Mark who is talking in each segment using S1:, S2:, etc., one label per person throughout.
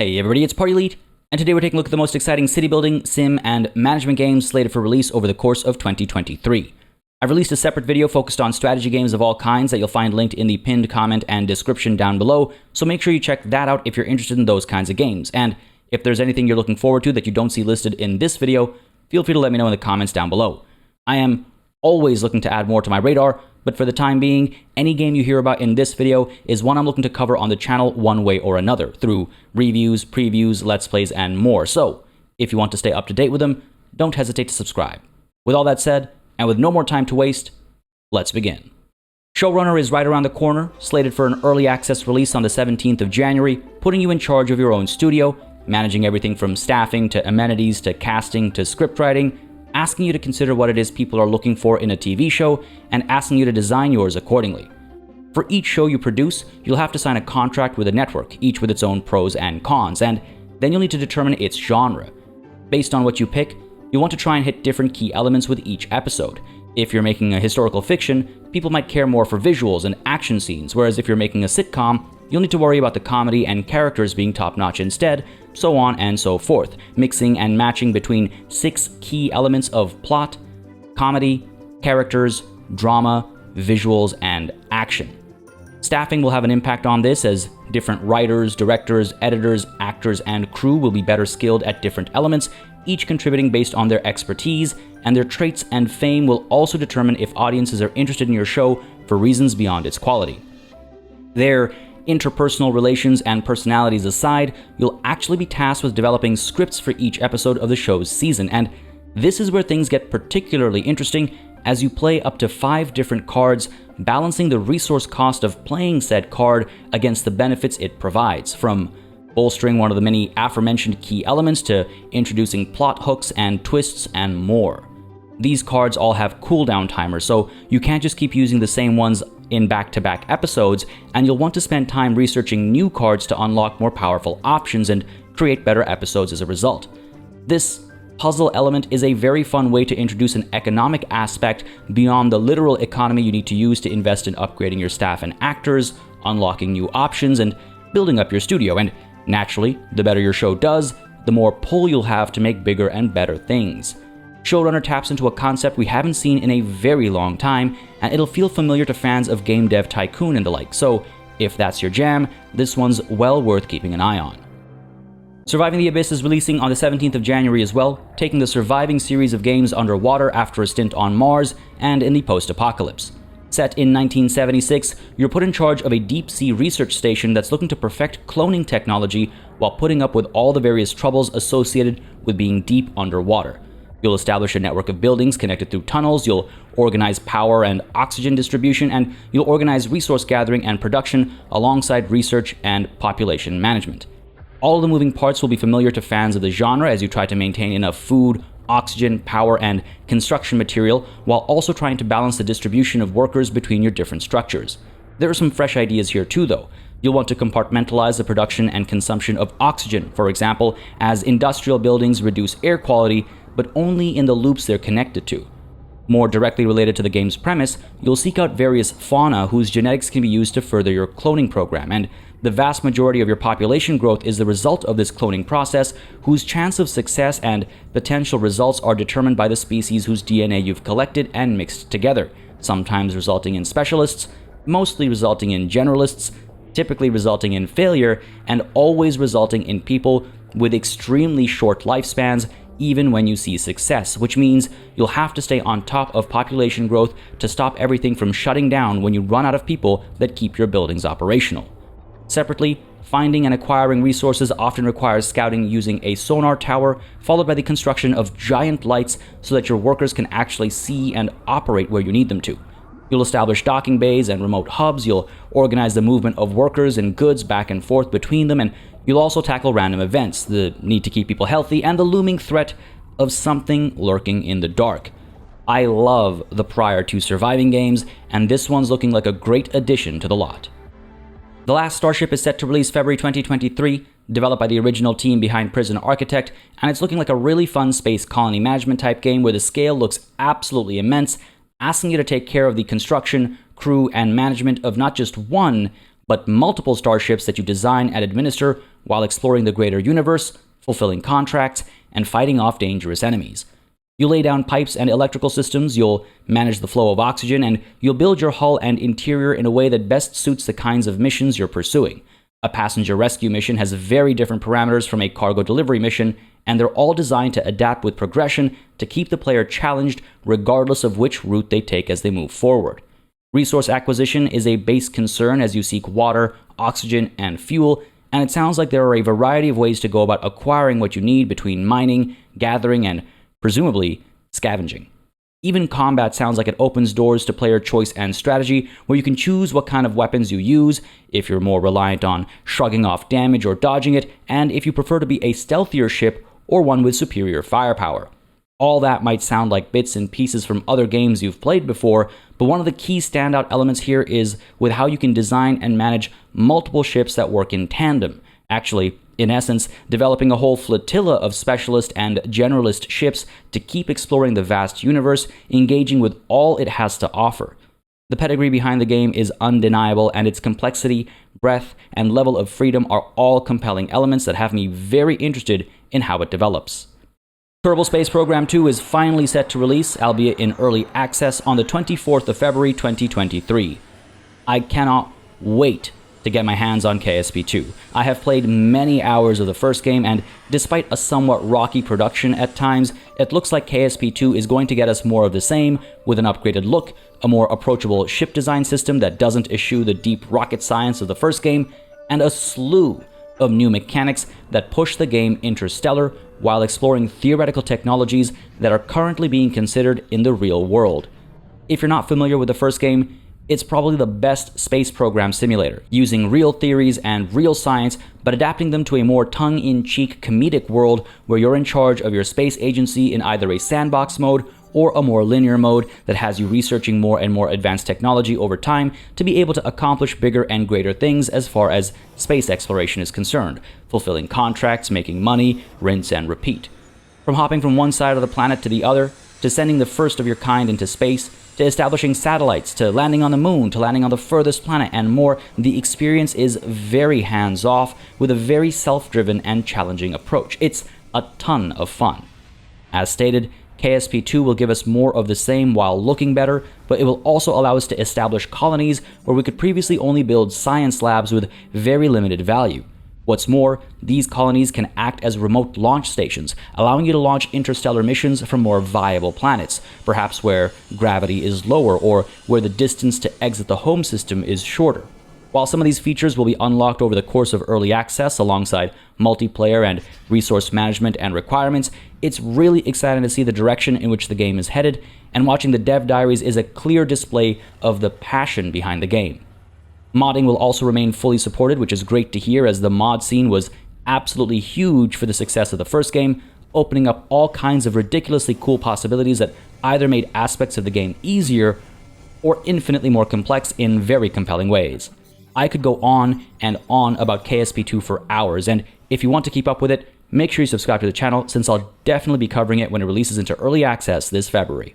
S1: Hey everybody, it's PartyElite, and today we're taking a look at the most exciting city building, sim, and management games slated for release over the course of 2023. I've released a separate video focused on strategy games of all kinds that you'll find linked in the pinned comment and description down below, so make sure you check that out if you're interested in those kinds of games. And if there's anything you're looking forward to that you don't see listed in this video, feel free to let me know in the comments down below. I am always looking to add more to my radar, but for the time being, any game you hear about in this video is one I'm looking to cover on the channel one way or another, through reviews, previews, let's plays, and more. So, if you want to stay up to date with them, don't hesitate to subscribe. With all that said, and with no more time to waste, let's begin. Showrunner is right around the corner, slated for an early access release on the 17th of January, putting you in charge of your own studio, managing everything from staffing to amenities to casting to script writing, asking you to consider what it is people are looking for in a TV show, and asking you to design yours accordingly. For each show you produce, you'll have to sign a contract with a network, each with its own pros and cons, and then you'll need to determine its genre. Based on what you pick, you'll want to try and hit different key elements with each episode. If you're making a historical fiction, people might care more for visuals and action scenes, whereas if you're making a sitcom, you'll need to worry about the comedy and characters being top-notch instead, so on and so forth, mixing and matching between 6 key elements of plot, comedy, characters, drama, visuals, and action. Staffing will have an impact on this, as different writers, directors, editors, actors, and crew will be better skilled at different elements, each contributing based on their expertise, and their traits and fame will also determine if audiences are interested in your show for reasons beyond its quality. Their interpersonal relations and personalities aside, you'll actually be tasked with developing scripts for each episode of the show's season, and this is where things get particularly interesting as you play up to 5 different cards, balancing the resource cost of playing said card against the benefits it provides, from bolstering one of the many aforementioned key elements to introducing plot hooks and twists and more. These cards all have cooldown timers, so you can't just keep using the same ones in back-to-back episodes, and you'll want to spend time researching new cards to unlock more powerful options and create better episodes as a result. This puzzle element is a very fun way to introduce an economic aspect beyond the literal economy you need to use to invest in upgrading your staff and actors, unlocking new options, and building up your studio. And naturally, the better your show does, the more pull you'll have to make bigger and better things. Showrunner taps into a concept we haven't seen in a very long time, and it'll feel familiar to fans of game dev Tycoon and the like, so if that's your jam, this one's well worth keeping an eye on. Surviving the Abyss is releasing on the 17th of January as well, taking the surviving series of games underwater after a stint on Mars and in the post-apocalypse. Set in 1976, you're put in charge of a deep-sea research station that's looking to perfect cloning technology while putting up with all the various troubles associated with being deep underwater. You'll establish a network of buildings connected through tunnels, you'll organize power and oxygen distribution, and you'll organize resource gathering and production alongside research and population management. All of the moving parts will be familiar to fans of the genre as you try to maintain enough food, oxygen, power, and construction material, while also trying to balance the distribution of workers between your different structures. There are some fresh ideas here too, though. You'll want to compartmentalize the production and consumption of oxygen, for example, as industrial buildings reduce air quality, but only in the loops they're connected to. More directly related to the game's premise, you'll seek out various fauna whose genetics can be used to further your cloning program, and the vast majority of your population growth is the result of this cloning process, whose chance of success and potential results are determined by the species whose DNA you've collected and mixed together, sometimes resulting in specialists, mostly resulting in generalists, typically resulting in failure, and always resulting in people with extremely short lifespans even when you see success, which means you'll have to stay on top of population growth to stop everything from shutting down when you run out of people that keep your buildings operational. Separately, finding and acquiring resources often requires scouting using a sonar tower, followed by the construction of giant lights so that your workers can actually see and operate where you need them to. You'll establish docking bays and remote hubs, you'll organize the movement of workers and goods back and forth between them, and you'll also tackle random events, the need to keep people healthy, and the looming threat of something lurking in the dark. I love the prior 2 surviving games, and this one's looking like a great addition to the lot. The Last Starship is set to release February 2023, developed by the original team behind Prison Architect, and it's looking like a really fun space colony management type game where the scale looks absolutely immense, asking you to take care of the construction, crew, and management of not just one, but multiple starships that you design and administer while exploring the greater universe, fulfilling contracts, and fighting off dangerous enemies. You'll lay down pipes and electrical systems, you'll manage the flow of oxygen, and you'll build your hull and interior in a way that best suits the kinds of missions you're pursuing. A passenger rescue mission has very different parameters from a cargo delivery mission, and they're all designed to adapt with progression to keep the player challenged regardless of which route they take as they move forward. Resource acquisition is a base concern as you seek water, oxygen, and fuel, and it sounds like there are a variety of ways to go about acquiring what you need between mining, gathering, and presumably scavenging. Even combat sounds like it opens doors to player choice and strategy, where you can choose what kind of weapons you use, if you're more reliant on shrugging off damage or dodging it, and if you prefer to be a stealthier ship or one with superior firepower. All that might sound like bits and pieces from other games you've played before, but one of the key standout elements here is with how you can design and manage multiple ships that work in tandem. Actually, in essence, developing a whole flotilla of specialist and generalist ships to keep exploring the vast universe, engaging with all it has to offer. The pedigree behind the game is undeniable, and its complexity, breadth, and level of freedom are all compelling elements that have me very interested in how it develops. Kerbal Space Program 2 is finally set to release, albeit in early access, on the 24th of February 2023. I cannot wait to get my hands on KSP2. I have played many hours of the first game, and despite a somewhat rocky production at times, it looks like KSP2 is going to get us more of the same, with an upgraded look, a more approachable ship design system that doesn't eschew the deep rocket science of the first game, and a slew of new mechanics that push the game interstellar while exploring theoretical technologies that are currently being considered in the real world. If you're not familiar with the first game, it's probably the best space program simulator, using real theories and real science, but adapting them to a more tongue-in-cheek comedic world where you're in charge of your space agency in either a sandbox mode or a more linear mode that has you researching more and more advanced technology over time to be able to accomplish bigger and greater things as far as space exploration is concerned, fulfilling contracts, making money, rinse and repeat. From hopping from one side of the planet to the other, to sending the first of your kind into space, to establishing satellites, to landing on the moon, to landing on the furthest planet, and more, the experience is very hands-off with a very self-driven and challenging approach. It's a ton of fun. As stated, KSP2 will give us more of the same while looking better, but it will also allow us to establish colonies where we could previously only build science labs with very limited value. What's more, these colonies can act as remote launch stations, allowing you to launch interstellar missions from more viable planets, perhaps where gravity is lower or where the distance to exit the home system is shorter. While some of these features will be unlocked over the course of early access alongside multiplayer and resource management and requirements, it's really exciting to see the direction in which the game is headed, and watching the dev diaries is a clear display of the passion behind the game. Modding will also remain fully supported, which is great to hear, as the mod scene was absolutely huge for the success of the first game, opening up all kinds of ridiculously cool possibilities that either made aspects of the game easier or infinitely more complex in very compelling ways. I could go on and on about KSP2 for hours, and if you want to keep up with it, make sure you subscribe to the channel, since I'll definitely be covering it when it releases into early access this February.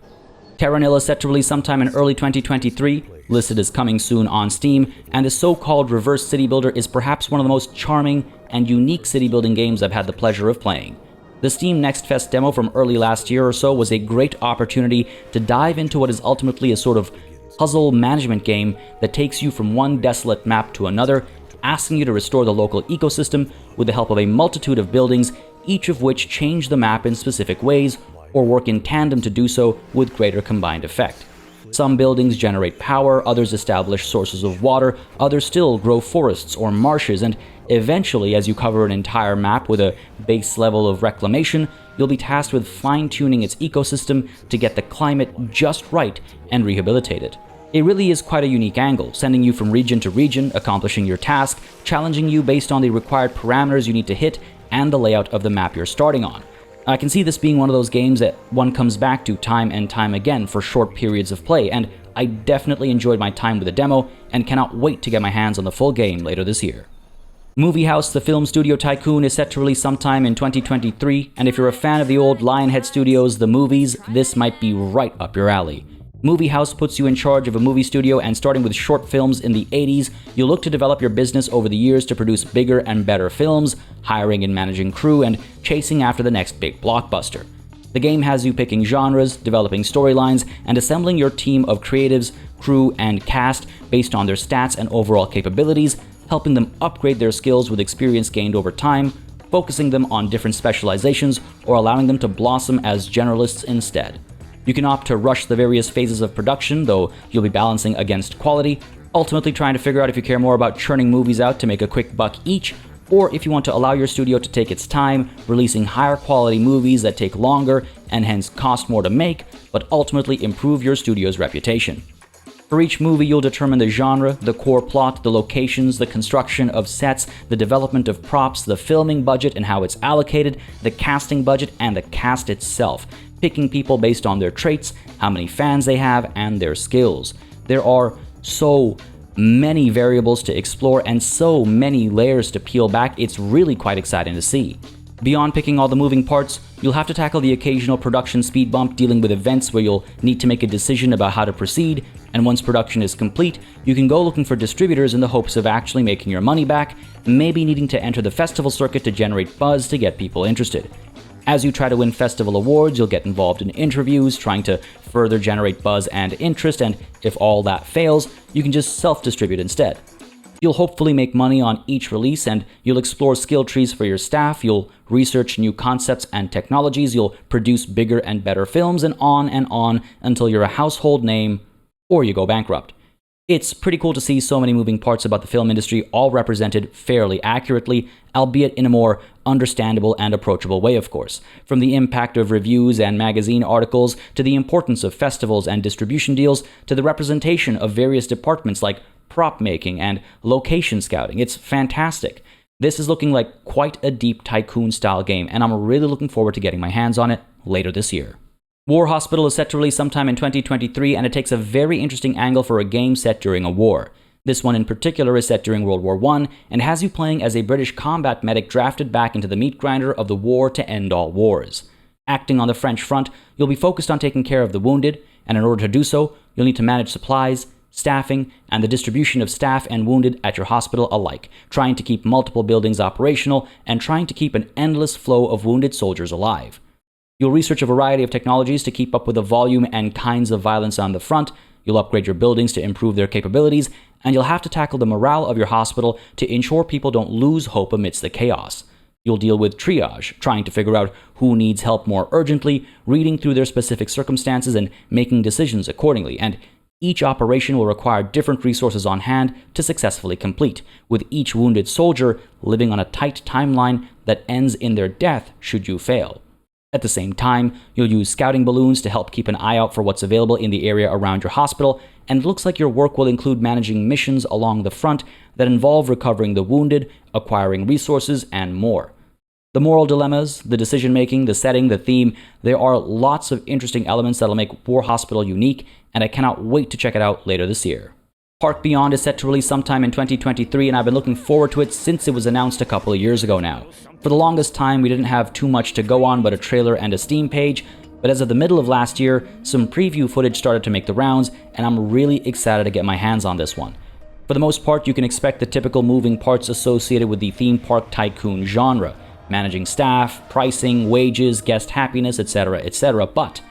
S1: Terra Nil is set to release sometime in early 2023, listed as coming soon on Steam, and the so-called reverse city builder is perhaps one of the most charming and unique city building games I've had the pleasure of playing. The Steam Next Fest demo from early last year or so was a great opportunity to dive into what is ultimately a sort of puzzle management game that takes you from one desolate map to another, asking you to restore the local ecosystem with the help of a multitude of buildings, each of which change the map in specific ways or work in tandem to do so with greater combined effect. Some buildings generate power, others establish sources of water, others still grow forests or marshes, and eventually, as you cover an entire map with a base level of reclamation, you'll be tasked with fine-tuning its ecosystem to get the climate just right and rehabilitate it. It really is quite a unique angle, sending you from region to region, accomplishing your task, challenging you based on the required parameters you need to hit and the layout of the map you're starting on. I can see this being one of those games that one comes back to time and time again for short periods of play, and I definitely enjoyed my time with the demo and cannot wait to get my hands on the full game later this year. Moviehouse, the film studio Tycoon, is set to release sometime in 2023, and if you're a fan of the old Lionhead Studios, the movies, this might be right up your alley. Moviehouse puts you in charge of a movie studio, and starting with short films in the 80s, you'll look to develop your business over the years to produce bigger and better films, hiring and managing crew, and chasing after the next big blockbuster. The game has you picking genres, developing storylines, and assembling your team of creatives, crew, and cast based on their stats and overall capabilities, helping them upgrade their skills with experience gained over time, focusing them on different specializations, or allowing them to blossom as generalists instead. You can opt to rush the various phases of production, though you'll be balancing against quality, ultimately trying to figure out if you care more about churning movies out to make a quick buck each, or if you want to allow your studio to take its time, releasing higher quality movies that take longer and hence cost more to make, but ultimately improve your studio's reputation. For each movie, you'll determine the genre, the core plot, the locations, the construction of sets, the development of props, the filming budget and how it's allocated, the casting budget, and the cast itself, picking people based on their traits, how many fans they have, and their skills. There are so many variables to explore and so many layers to peel back, it's really quite exciting to see. Beyond picking all the moving parts, you'll have to tackle the occasional production speed bump dealing with events where you'll need to make a decision about how to proceed, and once production is complete, you can go looking for distributors in the hopes of actually making your money back, maybe needing to enter the festival circuit to generate buzz to get people interested. As you try to win festival awards, you'll get involved in interviews, trying to further generate buzz and interest, and if all that fails, you can just self-distribute instead. You'll hopefully make money on each release, and you'll explore skill trees for your staff, you'll research new concepts and technologies, you'll produce bigger and better films, and on until you're a household name, or you go bankrupt. It's pretty cool to see so many moving parts about the film industry all represented fairly accurately, albeit in a more understandable and approachable way, of course. From the impact of reviews and magazine articles, to the importance of festivals and distribution deals, to the representation of various departments like prop making and location scouting. It's fantastic. This is looking like quite a deep Tycoon-style game, and I'm really looking forward to getting my hands on it later this year. War Hospital is set to release sometime in 2023, and it takes a very interesting angle for a game set during a war. This one in particular is set during World War I, and has you playing as a British combat medic drafted back into the meat grinder of the war to end all wars. Acting on the French front, you'll be focused on taking care of the wounded, and in order to do so, you'll need to manage supplies, staffing, and the distribution of staff and wounded at your hospital alike, trying to keep multiple buildings operational, and trying to keep an endless flow of wounded soldiers alive. You'll research a variety of technologies to keep up with the volume and kinds of violence on the front, you'll upgrade your buildings to improve their capabilities, and you'll have to tackle the morale of your hospital to ensure people don't lose hope amidst the chaos. You'll deal with triage, trying to figure out who needs help more urgently, reading through their specific circumstances and making decisions accordingly, and each operation will require different resources on hand to successfully complete, with each wounded soldier living on a tight timeline that ends in their death should you fail. At the same time, you'll use scouting balloons to help keep an eye out for what's available in the area around your hospital, and it looks like your work will include managing missions along the front that involve recovering the wounded, acquiring resources, and more. The moral dilemmas, the decision-making, the setting, the theme, there are lots of interesting elements that'll make War Hospital unique, and I cannot wait to check it out later this year. Park Beyond is set to release sometime in 2023, and I've been looking forward to it since it was announced a couple of years ago now. For the longest time, we didn't have too much to go on but a trailer and a Steam page, but as of the middle of last year, some preview footage started to make the rounds, and I'm really excited to get my hands on this one. For the most part, you can expect the typical moving parts associated with the theme park tycoon genre, managing staff, pricing, wages, guest happiness, etc., but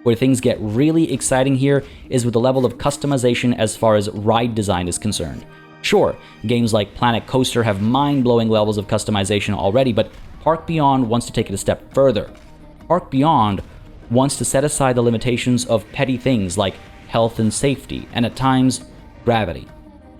S1: where things get really exciting here is with the level of customization as far as ride design is concerned. Sure, games like Planet Coaster have mind-blowing levels of customization already, but Park Beyond wants to take it a step further. Park Beyond wants to set aside the limitations of petty things like health and safety, and at times, gravity.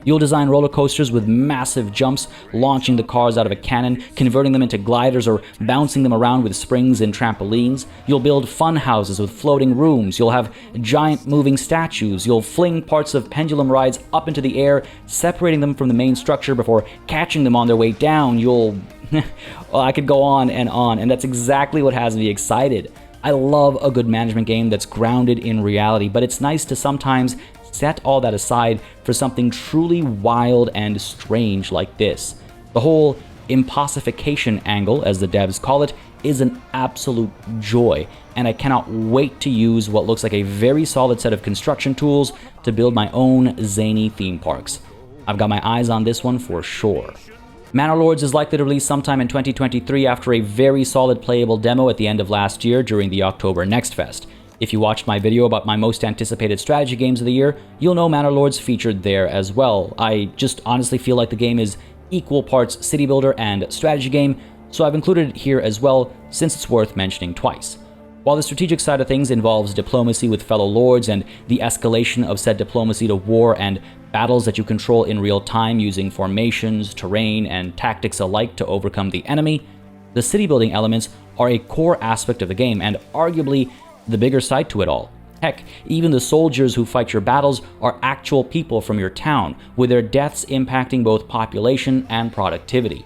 S1: You'll design roller coasters with massive jumps, launching the cars out of a cannon, converting them into gliders, or bouncing them around with springs and trampolines. You'll build fun houses with floating rooms. You'll have giant moving statues. You'll fling parts of pendulum rides up into the air, separating them from the main structure before catching them on their way down. You'll... well, I could go on, and that's exactly what has me excited. I love a good management game that's grounded in reality, but it's nice to sometimes set all that aside for something truly wild and strange like this. The whole impossification angle, as the devs call it, is an absolute joy, and I cannot wait to use what looks like a very solid set of construction tools to build my own zany theme parks. I've got my eyes on this one for sure. Manor Lords is likely to release sometime in 2023 after a very solid playable demo at the end of last year during the October Next Fest. If you watched my video about my most anticipated strategy games of the year, you'll know Manor Lords featured there as well. I just honestly feel like the game is equal parts city builder and strategy game, so I've included it here as well since it's worth mentioning twice. While the strategic side of things involves diplomacy with fellow lords and the escalation of said diplomacy to war and battles that you control in real time using formations, terrain, and tactics alike to overcome the enemy, the city building elements are a core aspect of the game and arguably the bigger side to it all. Heck, even the soldiers who fight your battles are actual people from your town, with their deaths impacting both population and productivity.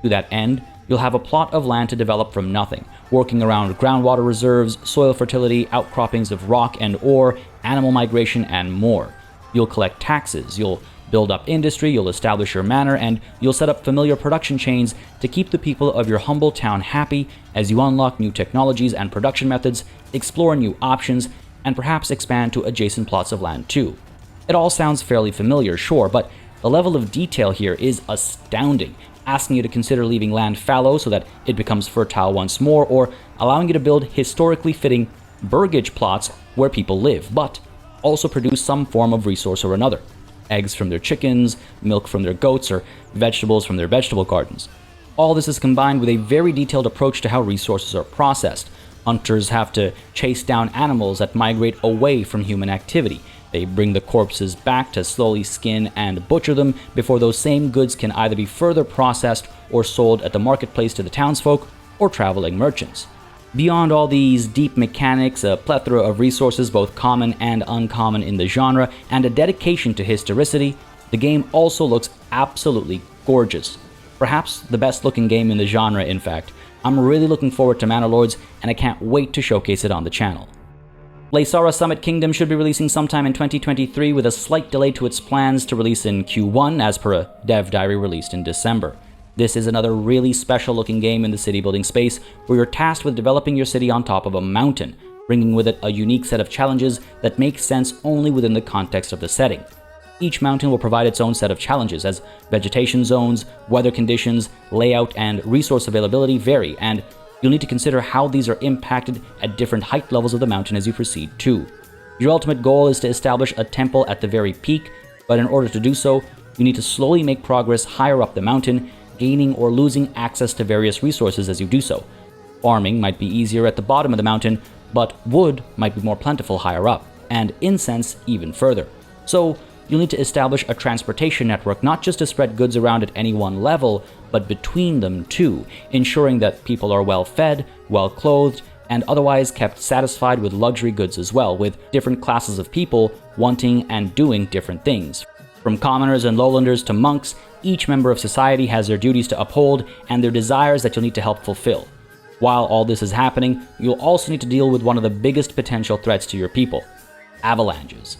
S1: To that end, you'll have a plot of land to develop from nothing, working around groundwater reserves, soil fertility, outcroppings of rock and ore, animal migration, and more. You'll collect taxes, you'll build up industry, you'll establish your manor, and you'll set up familiar production chains to keep the people of your humble town happy as you unlock new technologies and production methods, explore new options, and perhaps expand to adjacent plots of land too. It all sounds fairly familiar, sure, but the level of detail here is astounding, asking you to consider leaving land fallow so that it becomes fertile once more, or allowing you to build historically fitting burgage plots where people live, but also produce some form of resource or another. Eggs from their chickens, milk from their goats, or vegetables from their vegetable gardens. All this is combined with a very detailed approach to how resources are processed. Hunters have to chase down animals that migrate away from human activity. They bring the corpses back to slowly skin and butcher them before those same goods can either be further processed or sold at the marketplace to the townsfolk or traveling merchants. Beyond all these deep mechanics, a plethora of resources, both common and uncommon in the genre, and a dedication to historicity, the game also looks absolutely gorgeous. Perhaps the best looking game in the genre, in fact. I'm really looking forward to Manor Lords, and I can't wait to showcase it on the channel. Laysara Summit Kingdom should be releasing sometime in 2023 with a slight delay to its plans to release in Q1 as per a dev diary released in December. This is another really special looking game in the city building space where you're tasked with developing your city on top of a mountain, bringing with it a unique set of challenges that make sense only within the context of the setting. Each mountain will provide its own set of challenges as vegetation zones, weather conditions, layout, and resource availability vary, and you'll need to consider how these are impacted at different height levels of the mountain as you proceed too. Your ultimate goal is to establish a temple at the very peak, but in order to do so, you need to slowly make progress higher up the mountain, gaining or losing access to various resources as you do so. Farming might be easier at the bottom of the mountain, but wood might be more plentiful higher up, and incense even further. So, you'll need to establish a transportation network not just to spread goods around at any one level, but between them too, ensuring that people are well fed, well clothed, and otherwise kept satisfied with luxury goods as well, with different classes of people wanting and doing different things. From commoners and lowlanders to monks, each member of society has their duties to uphold and their desires that you'll need to help fulfill. While all this is happening, you'll also need to deal with one of the biggest potential threats to your people: avalanches.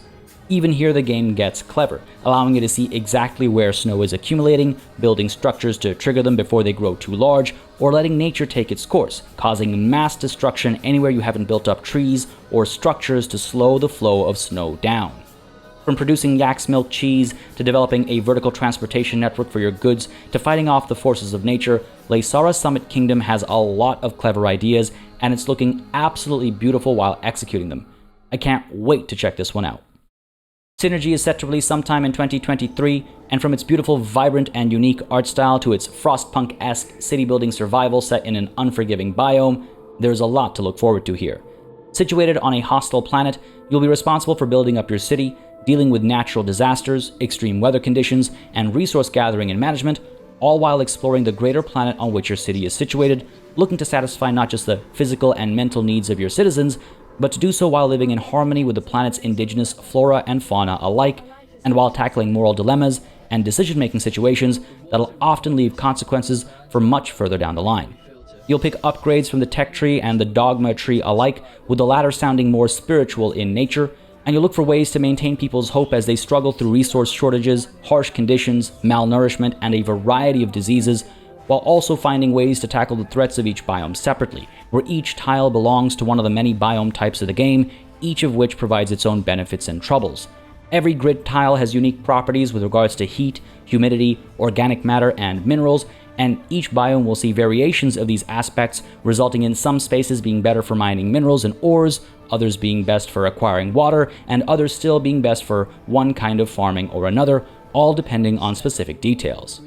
S1: Even here the game gets clever, allowing you to see exactly where snow is accumulating, building structures to trigger them before they grow too large, or letting nature take its course, causing mass destruction anywhere you haven't built up trees or structures to slow the flow of snow down. From producing yak's milk cheese to developing a vertical transportation network for your goods to fighting off the forces of nature, Laysara Summit Kingdom has a lot of clever ideas, and it's looking absolutely beautiful while executing them. I can't wait to check this one out. Synergy is set to release sometime in 2023, and from its beautiful, vibrant, and unique art style to its Frostpunk-esque city-building survival set in an unforgiving biome, there's a lot to look forward to here. Situated on a hostile planet, you'll be responsible for building up your city, dealing with natural disasters, extreme weather conditions, and resource gathering and management, all while exploring the greater planet on which your city is situated, looking to satisfy not just the physical and mental needs of your citizens, but to do so while living in harmony with the planet's indigenous flora and fauna alike, and while tackling moral dilemmas and decision-making situations that'll often leave consequences for much further down the line. You'll pick upgrades from the tech tree and the dogma tree alike, with the latter sounding more spiritual in nature, and you'll look for ways to maintain people's hope as they struggle through resource shortages, harsh conditions, malnourishment, and a variety of diseases, while also finding ways to tackle the threats of each biome separately, where each tile belongs to one of the many biome types of the game, each of which provides its own benefits and troubles. Every grid tile has unique properties with regards to heat, humidity, organic matter, and minerals, and each biome will see variations of these aspects, resulting in some spaces being better for mining minerals and ores, others being best for acquiring water, and others still being best for one kind of farming or another, all depending on specific details.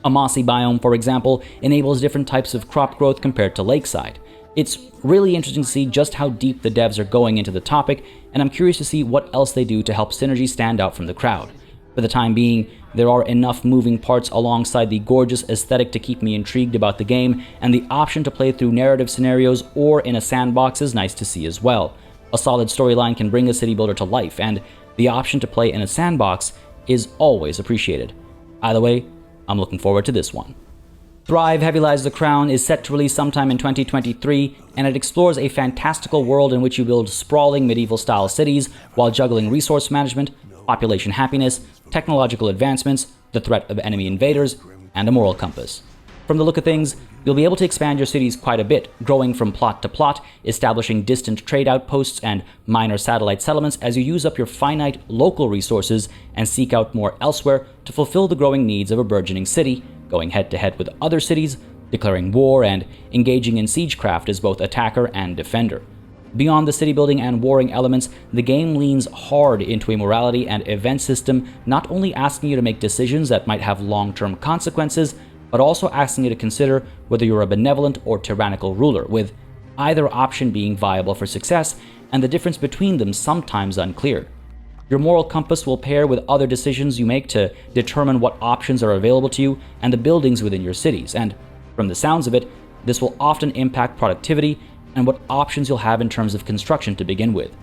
S1: A mossy biome, for example, enables different types of crop growth compared to lakeside. It's really interesting to see just how deep the devs are going into the topic, and I'm curious to see what else they do to help Synergy stand out from the crowd. For the time being, there are enough moving parts alongside the gorgeous aesthetic to keep me intrigued about the game, and the option to play through narrative scenarios or in a sandbox is nice to see as well. A solid storyline can bring a city builder to life, and the option to play in a sandbox is always appreciated. Either way, I'm looking forward to this one. Thrive Heavy Lies the Crown is set to release sometime in 2023, and it explores a fantastical world in which you build sprawling medieval-style cities while juggling resource management, population happiness, technological advancements, the threat of enemy invaders, and a moral compass. From the look of things, you'll be able to expand your cities quite a bit, growing from plot to plot, establishing distant trade outposts and minor satellite settlements as you use up your finite local resources and seek out more elsewhere to fulfill the growing needs of a burgeoning city, going head-to-head with other cities, declaring war, and engaging in siegecraft as both attacker and defender. Beyond the city building and warring elements, the game leans hard into a morality and event system, not only asking you to make decisions that might have long-term consequences, but also asking you to consider whether you're a benevolent or tyrannical ruler, with either option being viable for success, and the difference between them sometimes unclear. Your moral compass will pair with other decisions you make to determine what options are available to you and the buildings within your cities, and from the sounds of it, this will often impact productivity and what options you'll have in terms of construction to begin with.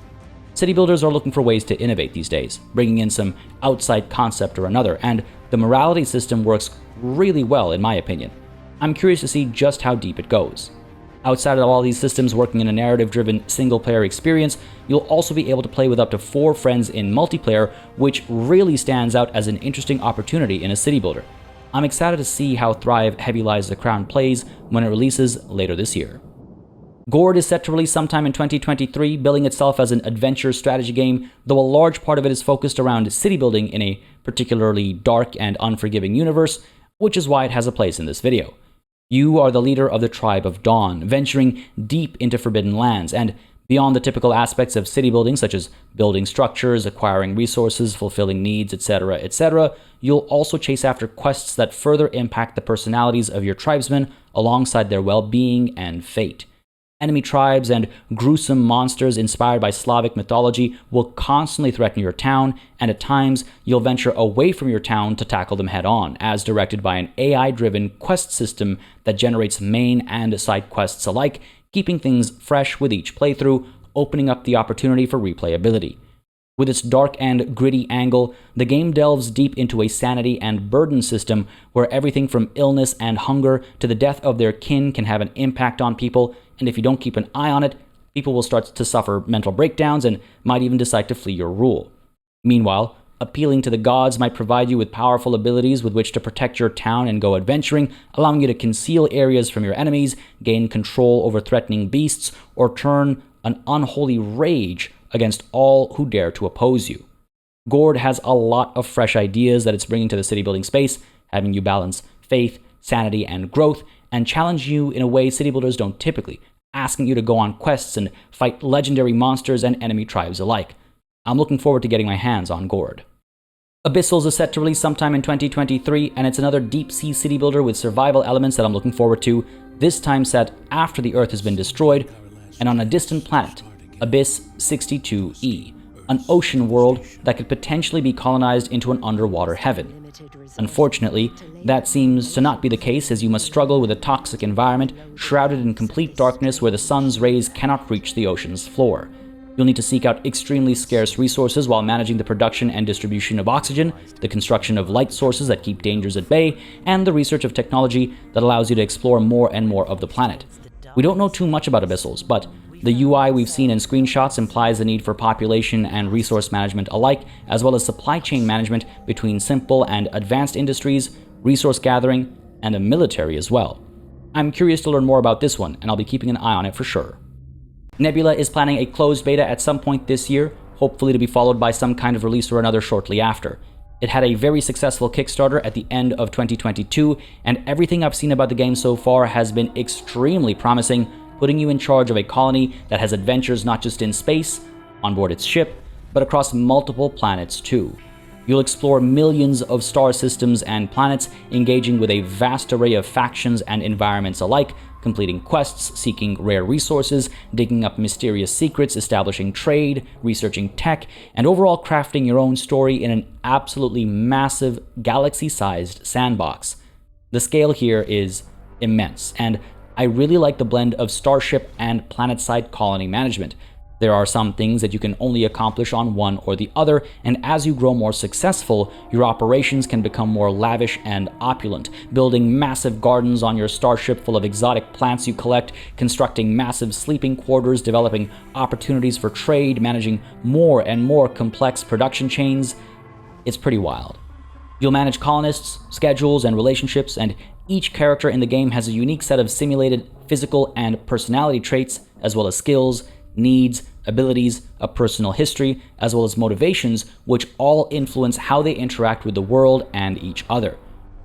S1: City builders are looking for ways to innovate these days, bringing in some outside concept or another, and the morality system works really well in my opinion. I'm curious to see just how deep it goes. Outside of all these systems working in a narrative-driven single-player experience, you'll also be able to play with up to 4 friends in multiplayer, which really stands out as an interesting opportunity in a city builder. I'm excited to see how Thrive Heavy Lies the Crown plays when it releases later this year. GORD is set to release sometime in 2023, billing itself as an adventure strategy game, though a large part of it is focused around city building in a particularly dark and unforgiving universe, which is why it has a place in this video. You are the leader of the Tribe of Dawn, venturing deep into forbidden lands, and beyond the typical aspects of city building such as building structures, acquiring resources, fulfilling needs, etc., you'll also chase after quests that further impact the personalities of your tribesmen alongside their well-being and fate. Enemy tribes and gruesome monsters inspired by Slavic mythology will constantly threaten your town, and at times you'll venture away from your town to tackle them head-on, as directed by an AI-driven quest system that generates main and side quests alike, keeping things fresh with each playthrough, opening up the opportunity for replayability. With its dark and gritty angle, the game delves deep into a sanity and burden system where everything from illness and hunger to the death of their kin can have an impact on people, and if you don't keep an eye on it, people will start to suffer mental breakdowns and might even decide to flee your rule. Meanwhile, appealing to the gods might provide you with powerful abilities with which to protect your town and go adventuring, allowing you to conceal areas from your enemies, gain control over threatening beasts, or turn an unholy rage against all who dare to oppose you. GORD has a lot of fresh ideas that it's bringing to the city building space, having you balance faith, sanity, and growth, and challenge you in a way city builders don't typically, asking you to go on quests and fight legendary monsters and enemy tribes alike. I'm looking forward to getting my hands on GORD. Abyssals is set to release sometime in 2023, and it's another deep-sea city builder with survival elements that I'm looking forward to, this time set after the Earth has been destroyed, and on a distant planet, Abyss 62E, an ocean world that could potentially be colonized into an underwater heaven. Unfortunately, that seems to not be the case, as you must struggle with a toxic environment shrouded in complete darkness where the sun's rays cannot reach the ocean's floor. You'll need to seek out extremely scarce resources while managing the production and distribution of oxygen, the construction of light sources that keep dangers at bay, and the research of technology that allows you to explore more and more of the planet. We don't know too much about Abyssals, but the UI we've seen in screenshots implies the need for population and resource management alike, as well as supply chain management between simple and advanced industries, resource gathering, and a military as well. I'm curious to learn more about this one, and I'll be keeping an eye on it for sure. Nebula is planning a closed beta at some point this year, hopefully to be followed by some kind of release or another shortly after. It had a very successful Kickstarter at the end of 2022, and everything I've seen about the game so far has been extremely promising, putting you in charge of a colony that has adventures not just in space, on board its ship, but across multiple planets too. You'll explore millions of star systems and planets, engaging with a vast array of factions and environments alike, completing quests, seeking rare resources, digging up mysterious secrets, establishing trade, researching tech, and overall crafting your own story in an absolutely massive, galaxy-sized sandbox. The scale here is immense, and I really like the blend of starship and planet-side colony management. There are some things that you can only accomplish on one or the other, and as you grow more successful, your operations can become more lavish and opulent, building massive gardens on your starship full of exotic plants you collect, constructing massive sleeping quarters, developing opportunities for trade, managing more and more complex production chains. It's pretty wild. You'll manage colonists, schedules, and relationships, and each character in the game has a unique set of simulated physical and personality traits, as well as skills, needs, abilities, a personal history, as well as motivations, which all influence how they interact with the world and each other.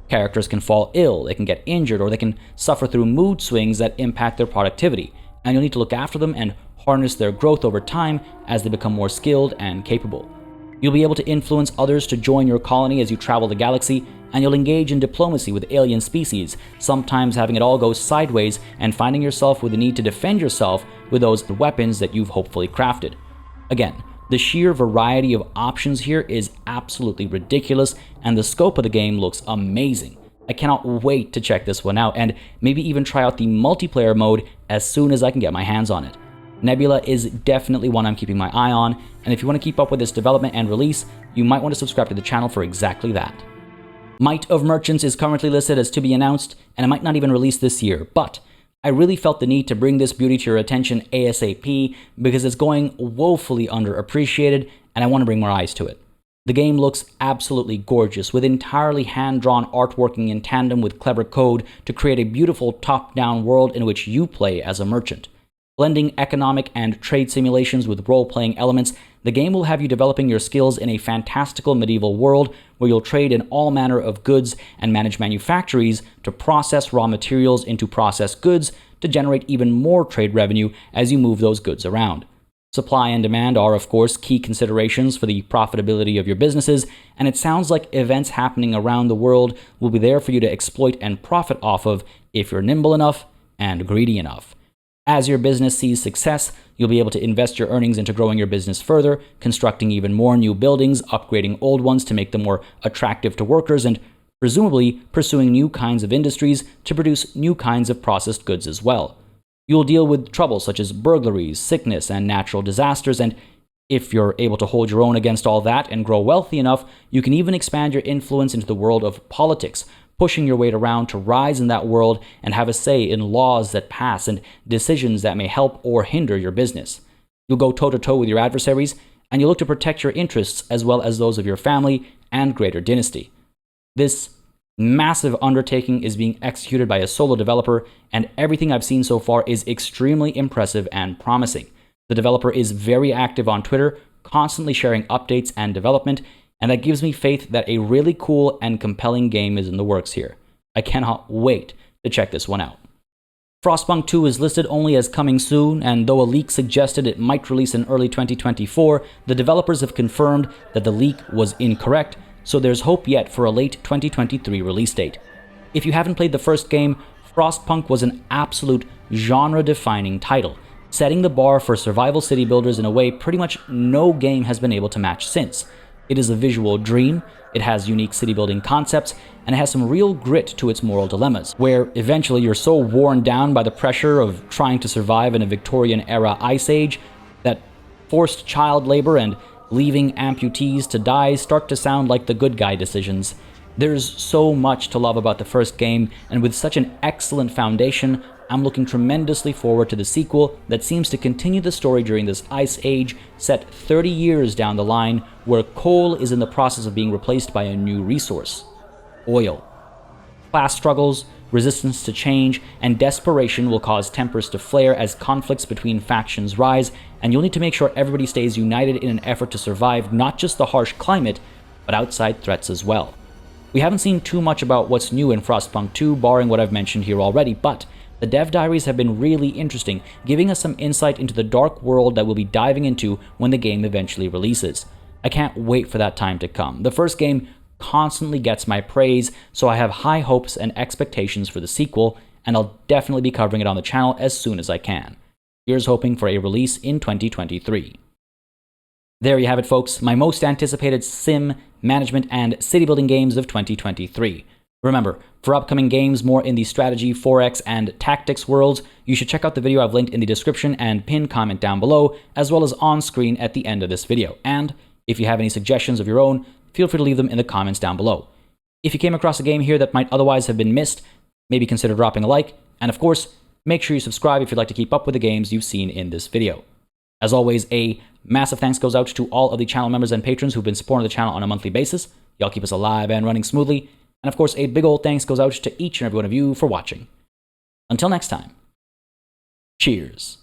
S1: Characters can fall ill, they can get injured, or they can suffer through mood swings that impact their productivity, and you'll need to look after them and harness their growth over time as they become more skilled and capable. You'll be able to influence others to join your colony as you travel the galaxy, and you'll engage in diplomacy with alien species, sometimes having it all go sideways and finding yourself with the need to defend yourself with those weapons that you've hopefully crafted. Again, the sheer variety of options here is absolutely ridiculous, and the scope of the game looks amazing. I cannot wait to check this one out, and maybe even try out the multiplayer mode as soon as I can get my hands on it. Nebula is definitely one I'm keeping my eye on, and if you want to keep up with this development and release, you might want to subscribe to the channel for exactly that. Might of Merchants is currently listed as to be announced, and it might not even release this year, but I really felt the need to bring this beauty to your attention ASAP because it's going woefully underappreciated, and I want to bring more eyes to it. The game looks absolutely gorgeous, with entirely hand-drawn art working in tandem with clever code to create a beautiful top-down world in which you play as a merchant. Blending economic and trade simulations with role-playing elements, the game will have you developing your skills in a fantastical medieval world where you'll trade in all manner of goods and manage manufactories to process raw materials into processed goods to generate even more trade revenue as you move those goods around. Supply and demand are, of course, key considerations for the profitability of your businesses, and it sounds like events happening around the world will be there for you to exploit and profit off of if you're nimble enough and greedy enough. As your business sees success, you'll be able to invest your earnings into growing your business further, constructing even more new buildings, upgrading old ones to make them more attractive to workers, and presumably pursuing new kinds of industries to produce new kinds of processed goods as well. You'll deal with troubles such as burglaries, sickness, and natural disasters, and if you're able to hold your own against all that and grow wealthy enough, you can even expand your influence into the world of politics, pushing your weight around to rise in that world and have a say in laws that pass and decisions that may help or hinder your business. You'll go toe-to-toe with your adversaries, and you'll look to protect your interests as well as those of your family and greater dynasty. This massive undertaking is being executed by a solo developer, and everything I've seen so far is extremely impressive and promising. The developer is very active on Twitter, constantly sharing updates and development, and that gives me faith that a really cool and compelling game is in the works here. I cannot wait to check this one out. Frostpunk 2 is listed only as coming soon, and though a leak suggested it might release in early 2024, the developers have confirmed that the leak was incorrect, so there's hope yet for a late 2023 release date. If you haven't played the first game, Frostpunk was an absolute genre-defining title, setting the bar for survival city builders in a way pretty much no game has been able to match since. It is a visual dream, it has unique city building concepts, and it has some real grit to its moral dilemmas, where eventually you're so worn down by the pressure of trying to survive in a Victorian-era ice age that forced child labor and leaving amputees to die start to sound like the good guy decisions. There's so much to love about the first game, and with such an excellent foundation, I'm looking tremendously forward to the sequel that seems to continue the story during this ice age set 30 years down the line, where coal is in the process of being replaced by a new resource: oil. Class struggles, resistance to change, and desperation will cause tempers to flare as conflicts between factions rise, and you'll need to make sure everybody stays united in an effort to survive not just the harsh climate, but outside threats as well. We haven't seen too much about what's new in Frostpunk 2, barring what I've mentioned here already, but the dev diaries have been really interesting, giving us some insight into the dark world that we'll be diving into when the game eventually releases. I can't wait for that time to come. The first game constantly gets my praise, so I have high hopes and expectations for the sequel, and I'll definitely be covering it on the channel as soon as I can. Here's hoping for a release in 2023. There you have it, folks, my most anticipated sim, management, and city building games of 2023. Remember, for upcoming games more in the strategy, 4X, and tactics worlds, you should check out the video I've linked in the description and pinned comment down below, as well as on screen at the end of this video. And if you have any suggestions of your own, feel free to leave them in the comments down below. If you came across a game here that might otherwise have been missed, maybe consider dropping a like, and of course, make sure you subscribe if you'd like to keep up with the games you've seen in this video. As always, a massive thanks goes out to all of the channel members and patrons who've been supporting the channel on a monthly basis. Y'all keep us alive and running smoothly. And of course, a big old thanks goes out to each and every one of you for watching. Until next time, cheers.